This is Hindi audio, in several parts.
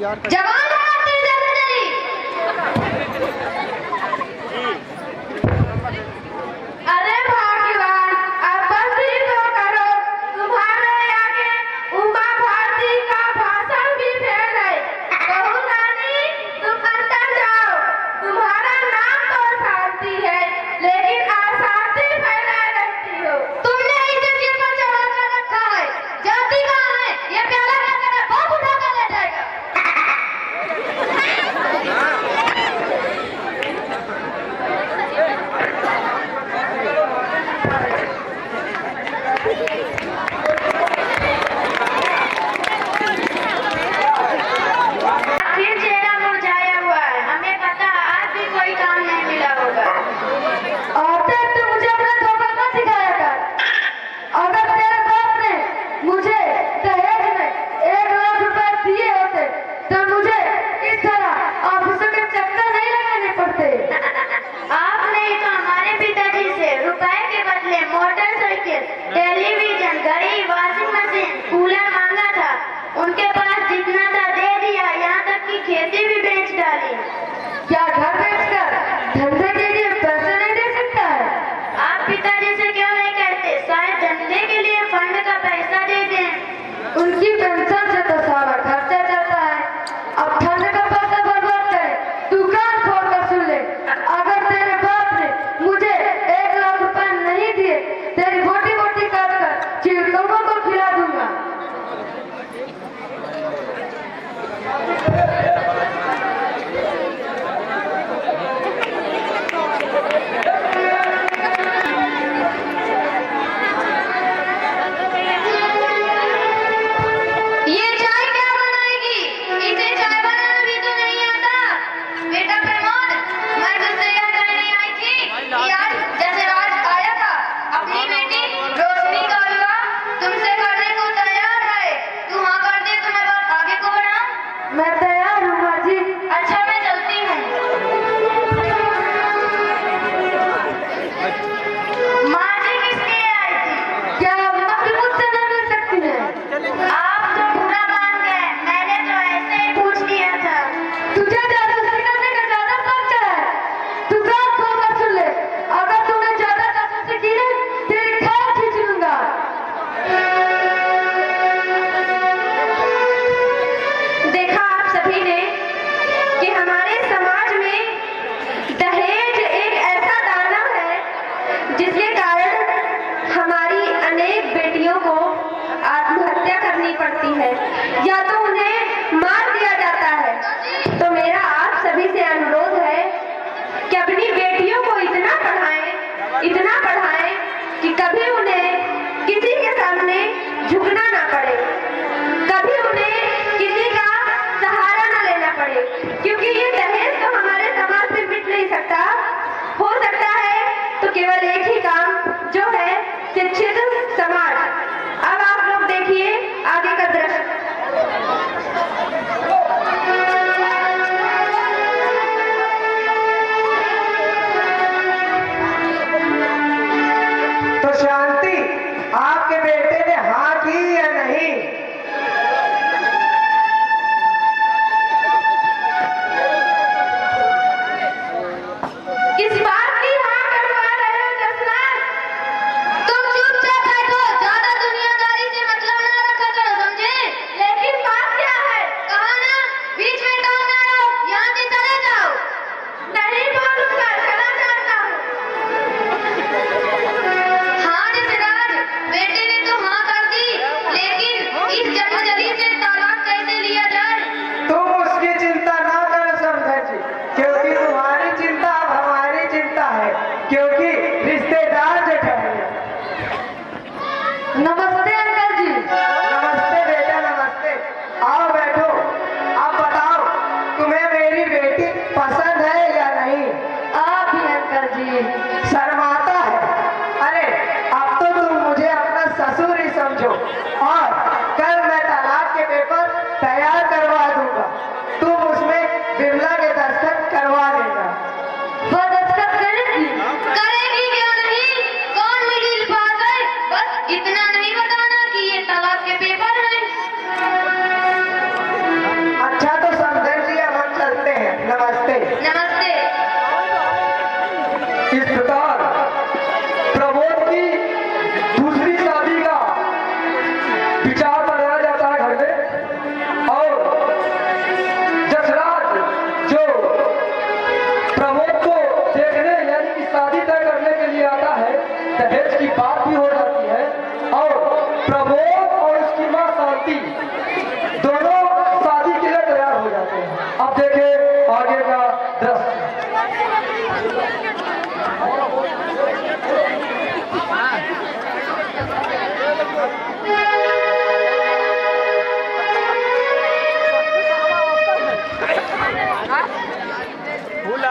जवान भारती जल्दी अरे भाग्यवान अब बस ही तो करो तुम्हारे आगे उमा भारती का भाषण भी फेल है। बहू रानी तुम अंदर जाओ, तुम्हारा नाम तो शांति है लेकिन अशांति फैलाए रहती हो। तुमने इसे सिर पर चढ़ा कर रखा है, जाति कहाँ है ये प्याला लेकर बहुत उठा कर ले जाएगा।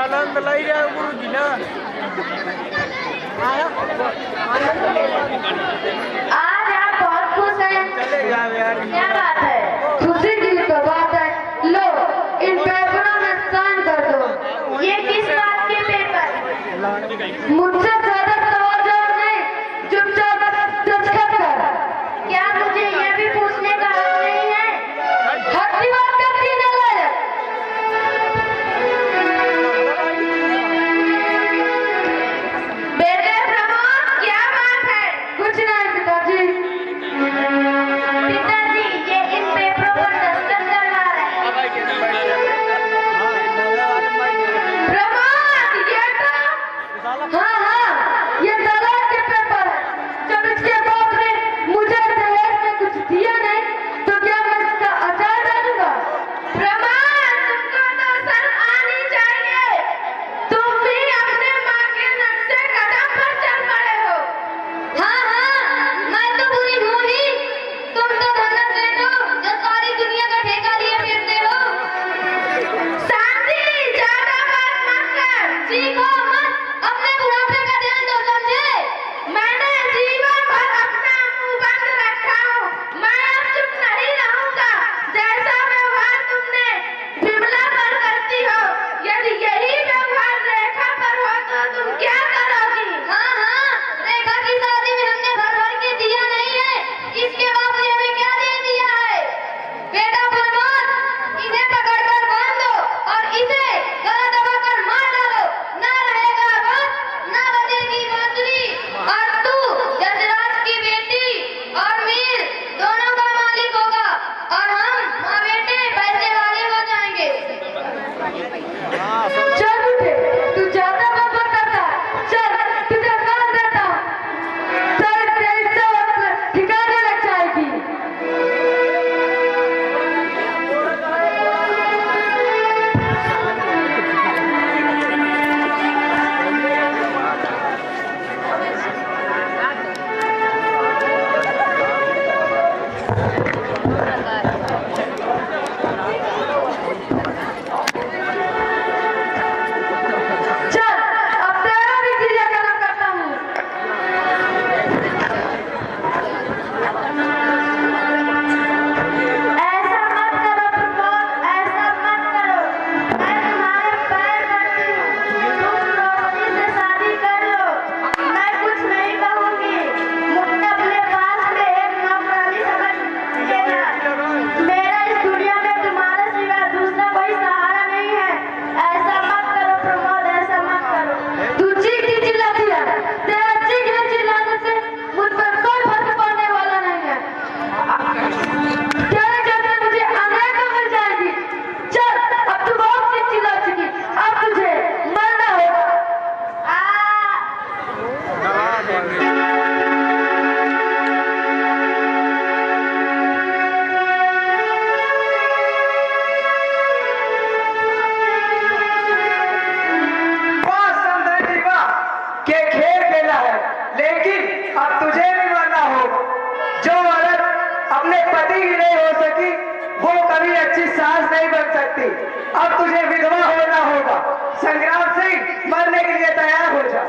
आनंद लाई रहा है गुरु जी ना। आज आप बहुत खुश हैं। चले जाओ यार। क्या बात है? खुशी की तो बात है। लो इन पेपरों में साइन कर दो। ये किस बात के पेपर? मुझसे ज्यादा सवाल जवाब नहीं, चुपचाप दस्तखत कर। क्या मुझे ये भी पूछने का हक नहीं है? हक की बात करती न लायक। बेटे प्रमोद, क्या बात है? कुछ नहीं पिताजी। पिताजी ये इन पेपरों पर दस्तखत करवा रहे हैं। प्रमोद ये तो हाँ ये दलाल के पेपर है। जब इसके बाप ने मुझे दहेज में कुछ दिया नहीं तो क्या मैं इसका अचार डालूंगा? प्रमोद तुमको तो शर्म आनी चाहिए। तुम भी अपने माँ के नक्शे कदम पर चल पड़े हो। हाँ मैं तो बुरी हूँ ही। तुम तो धनक दे दो जो सारी दुनिया का ठेका लिए फिरते हो। शांति, ज्यादा बात मत कर। चीखो मत, अपने बुढ़ापे का ध्यान दो, समझे? मैंने जीवन भर अपना मुंह बंद रखा हूँ। मैं अब चुप नहीं रहूंगा। जैसा व्यवहार तुमने विमला पर करती हो, यदि यही व्यवहार रेखा पर हो तो तुम क्या करोगी? हाँ रेखा की शादी में हमने भर भर के दिया नहीं है। इसके बाप ने हमें क्या दे दिया है? बेटा प्रमोद, इन्हें पकड़कर बांध दो और इसे गला दबाकर मार डालो। ना रहेगा वक्त, ना बजेगी बांसुरी। और तू जजराज की बेटी और मीर दोनों का मालिक होगा और हम माँ बेटे पैसे वाले हो जाएंगे। चल उठे, तू ज्यादा बाबा करता। चल तुझे कर देता हूँ। चल तेरी सब ठिकाने लग जाएगी। चल अब तेरा भी क्रियाकर्म करता हूँ। ऐसा मत करो प्रमोद, ऐसा मत करो। मैं तुम्हारे पैर पड़ती हूँ। तुम रोशनी से शादी कर लो। मैं कुछ नहीं कहूँगी। मुझे अपने पास में एक नौकरानी समझ लेना। मेरा इस दुनिया में तुम्हारे सिवा दूसरा कोई सहारा नहीं है। ऐसा मत करो प्रमोद, ऐसा मत करो। तू चीख ही चिल्लाती है। तेरा चीखने चिल्लाने से मुझ पर कोई फर्क पड़ने वाला नहीं है। तेरे चलते मुझे अन्याय तो मिल जाएगी। चल अब तू बहुत चीख चिल्ला चुकी, अब तुझे मरना होगा। वाह समझी वाह, के खेल खेला है, लेकिन अब तुझे भी मरना होगा। जो औरत अपने पति की नहीं हो सकी वो कभी अच्छी सास नहीं बन सकती। अब तुझे विधवा होना होगा। संग्राम सिंह, मरने के लिए तैयार हो जा।